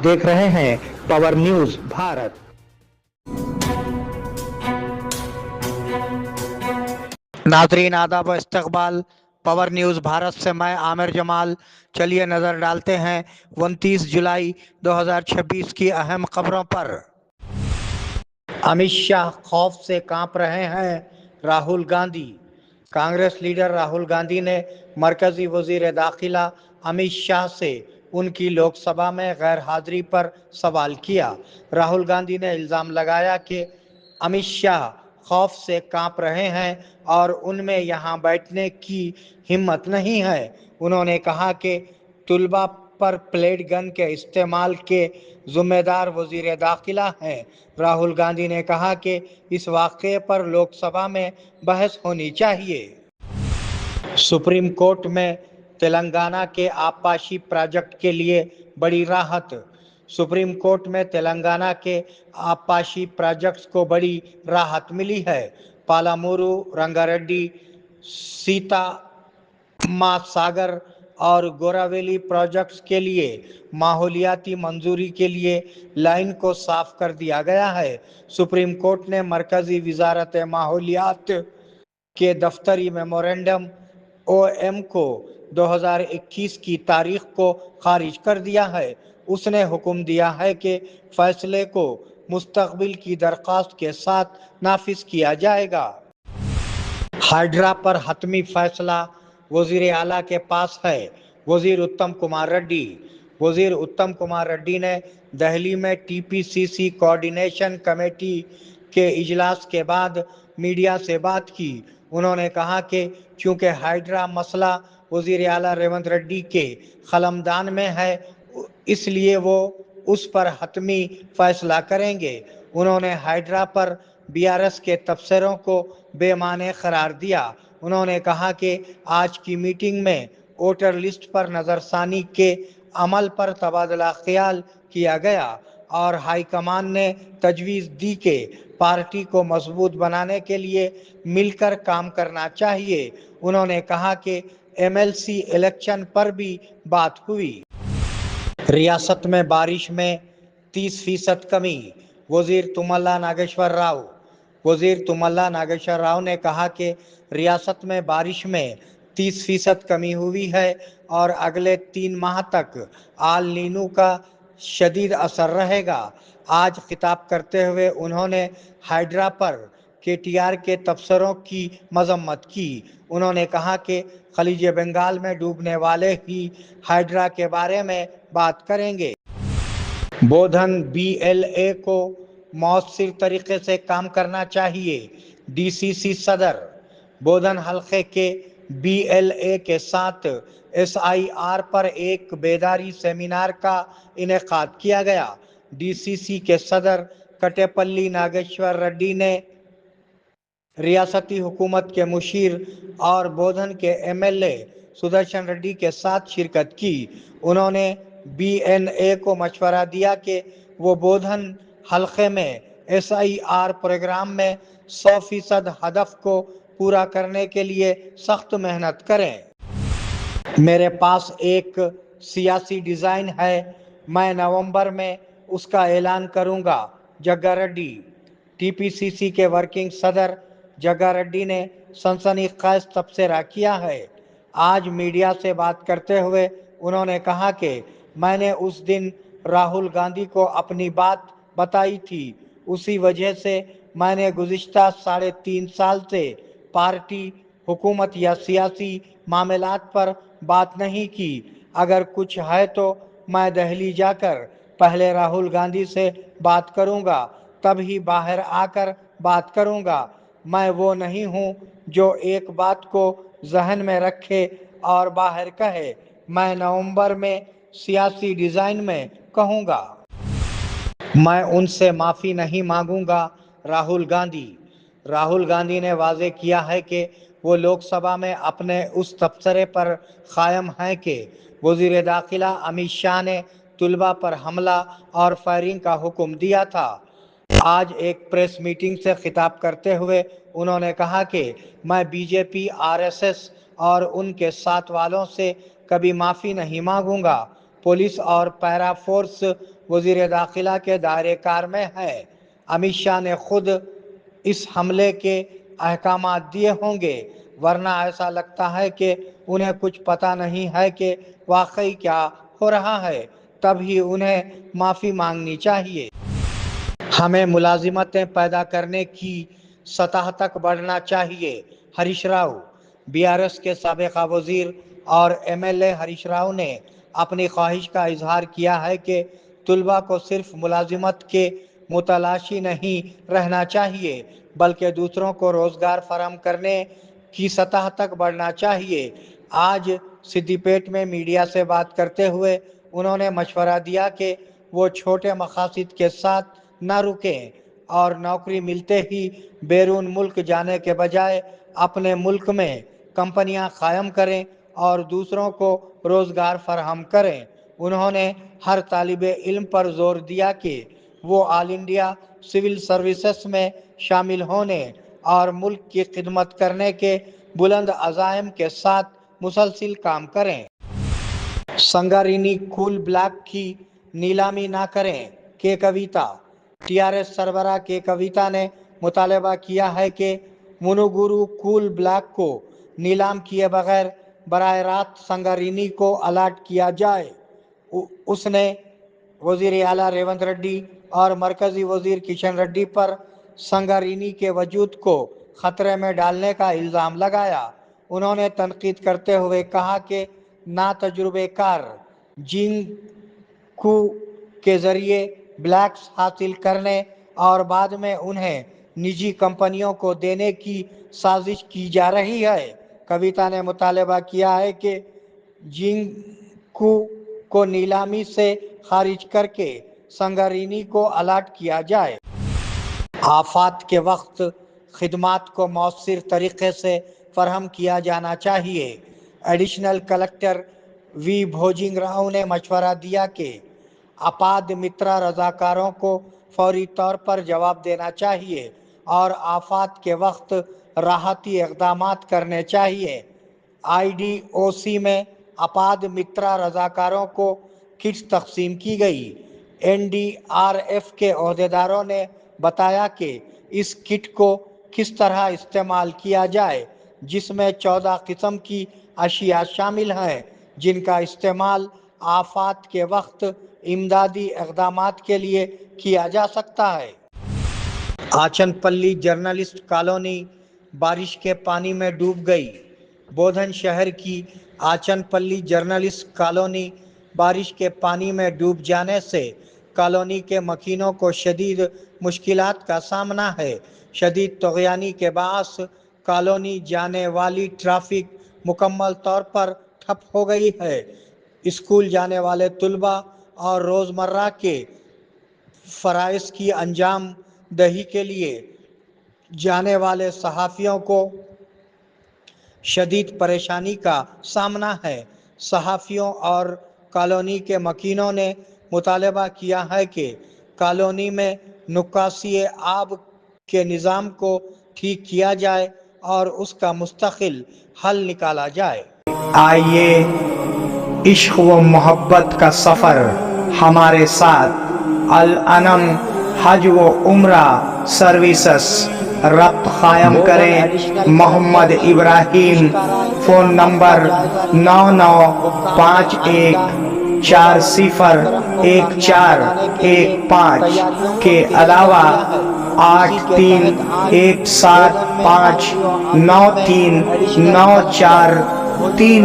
देख रहे हैं पावर न्यूज भारत। नाज़रीन आदाब व इस्तकबाल, पावर न्यूज़ भारत से मैं आमिर जमाल। चलिए नज़र डालते हैं 29 जुलाई 2026 की अहम खबरों पर। अमित शाह खौफ से कांप रहे हैं राहुल गांधी। कांग्रेस लीडर राहुल गांधी ने मरकजी वजीर दाखिला अमित शाह से उनकी लोकसभा में गैर हाजिरी पर सवाल किया। राहुल गांधी ने इल्ज़ाम लगाया कि अमित शाह खौफ से कांप रहे हैं और उनमें यहाँ बैठने की हिम्मत नहीं है। उन्होंने कहा कि तुलबा पर प्लेट गन के इस्तेमाल के जिम्मेदार वजीर दाखिला हैं। राहुल गांधी ने कहा कि इस वाक़े पर लोकसभा में बहस होनी चाहिए। सुप्रीम कोर्ट में तेलंगाना के आबपाशी प्रोजेक्ट के लिए बड़ी राहत। सुप्रीम कोर्ट में तेलंगाना के आबपाशी प्रोजेक्ट्स को बड़ी राहत मिली है। पालामुरू, रंगारेड्डी, सीता सागर और गोरावेली प्रोजेक्ट्स के लिए माहौलियाती मंजूरी के लिए लाइन को साफ कर दिया गया है। सुप्रीम कोर्ट ने मरकजी वजारत माहौलियात के दफ्तरी मेमोरेंडम OM को 2021 की तारीख को खारिज कर दिया है। उसने हुक्म दिया है कि फैसले को मुस्तकबिल की दरख्वास्त के साथ नाफिज किया जाएगा। हाइड्रा पर हतमी फैसला वजीर आला के पास है। वजीर उत्तम कुमार रेड्डी। वजीर उत्तम कुमार रेड्डी ने दिल्ली में TPCC कोऑर्डिनेशन कमेटी के इजलास के बाद मीडिया से बात की। उन्होंने कहा कि चूंकि हाइड्रा मसला वजीर आला रेवंत रेड्डी के कलमदान में है, इसलिए वो उस पर हतमी फैसला करेंगे। उन्होंने हाइड्रा पर BRS के तबसरों को बेमाने करार दिया। उन्होंने कहा कि आज की मीटिंग में वोटर लिस्ट पर नज़रसानी के अमल पर तबादला ख्याल किया गया और हाईकमान ने तजवीज़ दी कि पार्टी को मजबूत बनाने के लिए मिलकर काम करना चाहिए। उन्होंने कहा कि MLC इलेक्शन पर भी बात हुई। रियासत में बारिश में 30% कमी। वजीर तुम्मला नागेश्वर राव। वजीर तुम्मला नागेश्वर राव ने कहा कि रियासत में बारिश में 30% कमी हुई है और अगले 3 माह तक आल नीनो का शदीद असर रहेगा। आज खिताब करते हुए उन्होंने हाइड्रा पर KTR के तबसरों की मजम्मत की। उन्होंने कहा कि खलीज बंगाल में डूबने वाले ही हाइड्रा के बारे में बात करेंगे। बोधन BLA को मौसर तरीके से काम करना चाहिए। DCC सदर। बोधन हल्के के BLA के साथ SIR पर एक बेदारी सेमिनार का इनेकाद किया गया। DCC के सदर कटेपल्ली नागेश्वर रेड्डी ने रियासती हुकूमत के मुशीर और बोधन के MLA सुदर्शन रेड्डी के साथ शिरकत की। उन्होंने BNA को मशवरा दिया कि वो बोधन हल्के में SIR प्रोग्राम में 100% हदफ को पूरा करने के लिए सख्त मेहनत करें। मेरे पास एक सियासी डिज़ाइन है, मैं नवंबर में उसका ऐलान करूंगा। जग्गा रेड्डी। TPCC के वर्किंग सदर जग्गा रेड्डी ने सनसनीखेज तबसरा किया है। आज मीडिया से बात करते हुए उन्होंने कहा कि मैंने उस दिन राहुल गांधी को अपनी बात बताई थी, उसी वजह से मैंने गुज़िश्ता 3.5 साल से पार्टी, हुकूमत या सियासी मामलात पर बात नहीं की। अगर कुछ है तो मैं दिल्ली जाकर पहले राहुल गांधी से बात करूंगा, तब ही बाहर आकर बात करूंगा। मैं वो नहीं हूं जो एक बात को जहन में रखे और बाहर कहे। मैं नवंबर में सियासी डिज़ाइन में कहूंगा। मैं उनसे माफ़ी नहीं मांगूंगा। राहुल गांधी। राहुल गांधी ने वाज़े किया है कि वो लोकसभा में अपने उस तबसरे पर कायम हैं कि वज़ीर दाखिला अमित शाह ने तुलबा पर हमला और फायरिंग का हुक्म दिया था। आज एक प्रेस मीटिंग से खिताब करते हुए उन्होंने कहा कि मैं BJP, RSS और उनके साथ वालों से कभी माफ़ी नहीं मांगूंगा। पुलिस और पैरा फोर्स وزیر داخلہ کے دائرہ کار میں ہے۔ امت شاہ نے خود اس حملے کے احکامات دیے ہوں گے، ورنہ ایسا لگتا ہے کہ انہیں کچھ پتہ نہیں ہے کہ واقعی کیا ہو رہا ہے۔ تب ہی انہیں معافی مانگنی چاہیے۔ ہمیں ملازمتیں پیدا کرنے کی سطح تک بڑھنا چاہیے: ہریش راؤ۔ BRS کے سابق وزیر اور MLA ہریش راؤ نے اپنی خواہش کا اظہار کیا ہے کہ طلباء کو صرف ملازمت کے متلاشی نہیں رہنا چاہیے بلکہ دوسروں کو روزگار فراہم کرنے کی سطح تک بڑھنا چاہیے۔ آج سدی پیٹ میں میڈیا سے بات کرتے ہوئے انہوں نے مشورہ دیا کہ وہ چھوٹے مقاصد کے ساتھ نہ رکیں اور نوکری ملتے ہی بیرون ملک جانے کے بجائے اپنے ملک میں کمپنیاں قائم کریں اور دوسروں کو روزگار فراہم کریں۔ انہوں نے ہر طالب علم پر زور دیا کہ وہ آل انڈیا سول سروسز میں شامل ہونے اور ملک کی خدمت کرنے کے بلند عزائم کے ساتھ مسلسل کام کریں۔ سنگارینی کول بلاک کی نیلامی نہ کریں: کے کویتا۔ TRS سربراہ کے کویتا نے مطالبہ کیا ہے کہ منوگورو کول بلاک کو نیلام کیے بغیر براہ راست سنگارینی کو الاٹ کیا جائے۔ اس نے وزیر اعلیٰ ریونت ریڈی اور مرکزی وزیر کشن ریڈی پر سنگارینی کے وجود کو خطرے میں ڈالنے کا الزام لگایا۔ انہوں نے تنقید کرتے ہوئے کہا کہ ناتجربہ کار جینگ کو کے ذریعے بلاکس حاصل کرنے اور بعد میں انہیں نجی کمپنیوں کو دینے کی سازش کی جا رہی ہے۔ کویتا نے مطالبہ کیا ہے کہ جینگ کو نیلامی سے خارج کر کے سنگارینی کو الاٹ کیا جائے۔ آفات کے وقت خدمات کو مؤثر طریقے سے فراہم کیا جانا چاہیے: ایڈیشنل کلکٹر وی بھوجنگ راؤ نے مشورہ دیا کہ آپاد مترا رضاکاروں کو فوری طور پر جواب دینا چاہیے اور آفات کے وقت راحتی اقدامات کرنے چاہیے۔ IDOC میں آپاد مترا رضاکاروں کو کٹس تقسیم کی گئی۔ NDRF کے عہدیداروں نے بتایا کہ اس کٹ کو کس طرح استعمال کیا جائے، جس میں 14 قسم کی اشیاء شامل ہیں جن کا استعمال آفات کے وقت امدادی اقدامات کے لیے کیا جا سکتا ہے۔ آچن پلی جرنلسٹ کالونی بارش کے پانی میں ڈوب گئی۔ بودھن شہر کی آچن پلی جرنلسٹ کالونی بارش کے پانی میں ڈوب جانے سے کالونی کے مکینوں کو شدید مشکلات کا سامنا ہے۔ شدید طغیانی کے باعث کالونی جانے والی ٹریفک مکمل طور پر ٹھپ ہو گئی ہے۔ اسکول جانے والے طلباء اور روزمرہ کے فرائض کی انجام دہی کے لیے جانے والے صحافیوں کو شدید پریشانی کا سامنا ہے۔ صحافیوں اور کالونی کے مکینوں نے مطالبہ کیا ہے کہ کالونی میں نکاسی آب کے نظام کو ٹھیک کیا جائے اور اس کا مستقل حل نکالا جائے۔ آئیے عشق و محبت کا سفر ہمارے ساتھ الانم حج و عمرہ سروسز ربط قائم کریں۔ محمد ابراہیم، فون نمبر 9951401415 کے علاوہ 8317593943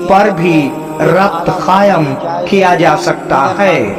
پر بھی ربط قائم کیا جا سکتا ہے۔